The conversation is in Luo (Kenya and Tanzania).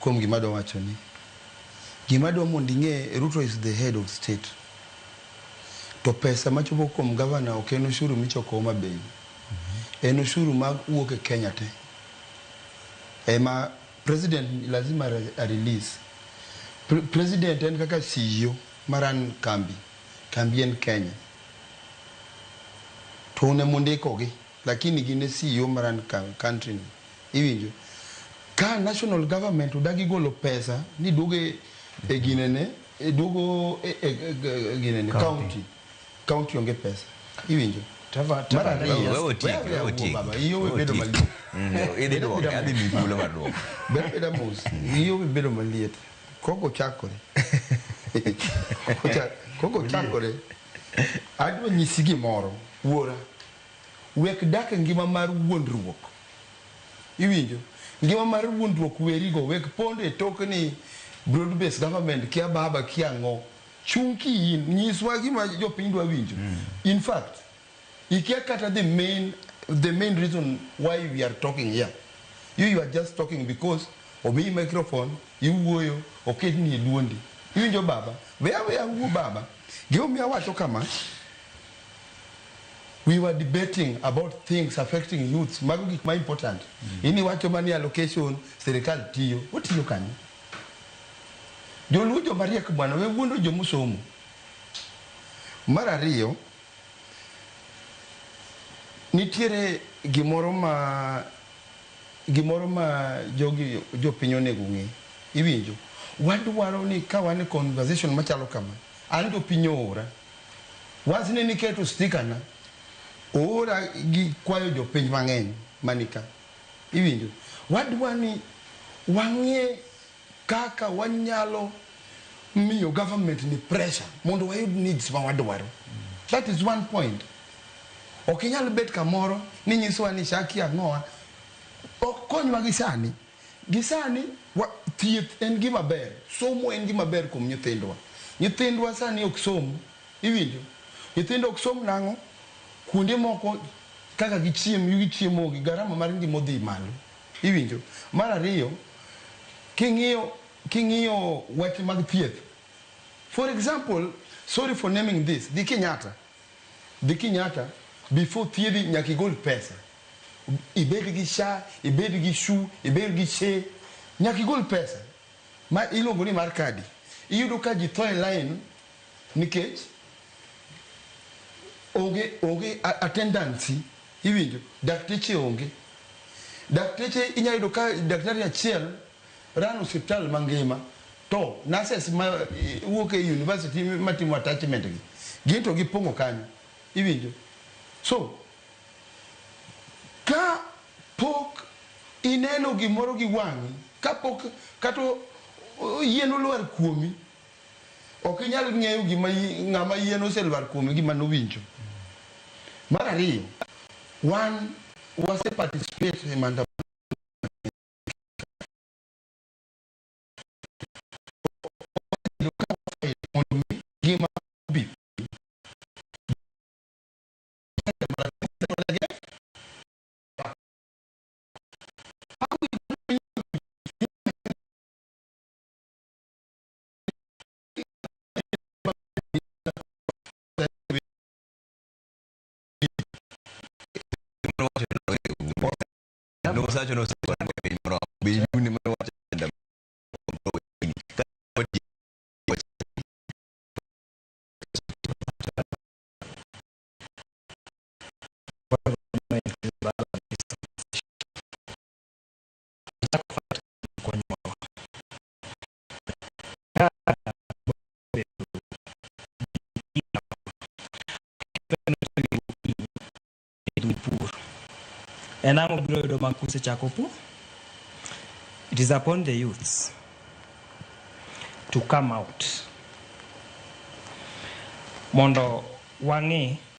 Kuom gima dwa wacho ni. Gima dwa mondo ing'e, Ruto is the head of state. To pesa machopo kuom governor ok en ushuru michoko Homa Bay. En ushuru mag wuok e Kenya te. Ema president lazima release. President en kaka CEO maran kambi. Kambi en Kenya. To une mondiko gi, lakini gine CEO maran country ni. Iwinjo. Ka national government udagi golo pesa ni duoge e ginene, ginene county onge pesa. Iwinjo. Iyo bedo maliet. Bedo mos. Iyo bedo maliet. Koko chakore. Koko chakore. Adwa nyisi gimoro, wuora. Wek dak ngima mar wuondruok. Iwinjo. Ngima mar wuondruok werigo, wek pondo e tok ni broad based government kia baba kia ngo. Chunki in, nyiswa gima jopiny dwa winjo. In fact, ikia kata the main reason why we are talking here. You are just talking because omi microphone, you wuoyo, oket ni luondi. Iwinjo baba, weya wuo baba. Geo mi awacho kama. We were debating about things affecting youths. Mago gik ma important. Ini wacho mani allocation, sirkal tiyo. What tiyo kanyo? Joluo jo mariek bwana, we wuondo jo musomo. Mar ariyo, nitiere gimoro ma jo piny onego ng'e. Iwinjo. Wadwaro ni ka wan conversation machalo kama. An jo piny ora. Wasne ni keto sticker na. Ora gi kwayo jo piny mang'eny manika. Iwinjo. Wadwa ni wang'e kaka wanyalo miyo government ni pressure mondo wayud needs ma wadwaro. That is one point. Okinyal bet kamoro ni nyiswa ni SHA kia ng'oa. Okonywa gisani. Gisani thieth en gima ber. Somo en gima ber kuom nyithindwa. Nyithindwa sani ok somo. Iwinjo. Nyithindo ok som nang'o. Kuonde moko kaka gichiemo gi garama mar ngima odhi malo. Iwinjo. Mar ariyo, king'iyo weche mag thieth. For example, sorry for naming this, the Kenyatta, before thiedhi nyaka igol pesa. Ibed gi SHA, ibed gi SHU, ibed gi SHA, nyaka igol pesa. Ma iluongo ni mar kadi. Iyudo ka ji tho e line nikech onge attendance. Iwinjo. Dakteche onge. Dakteche inya yudo ka daktari achiel ran hospital mangima to nurses ma wuok e university matimo attachment gi ginto gipongo kanyo. Iwinjo. So ka pok ineno gimoro gi wang'i, ka pok kato yien olwar kuomi, ok inyal ng'eyo gima ng'ama yien oselwar kuomi gima nowinjo. Mar ariyo, wan wase participate e maandamano gima bi It is upon the youths to come out. Mondo wangi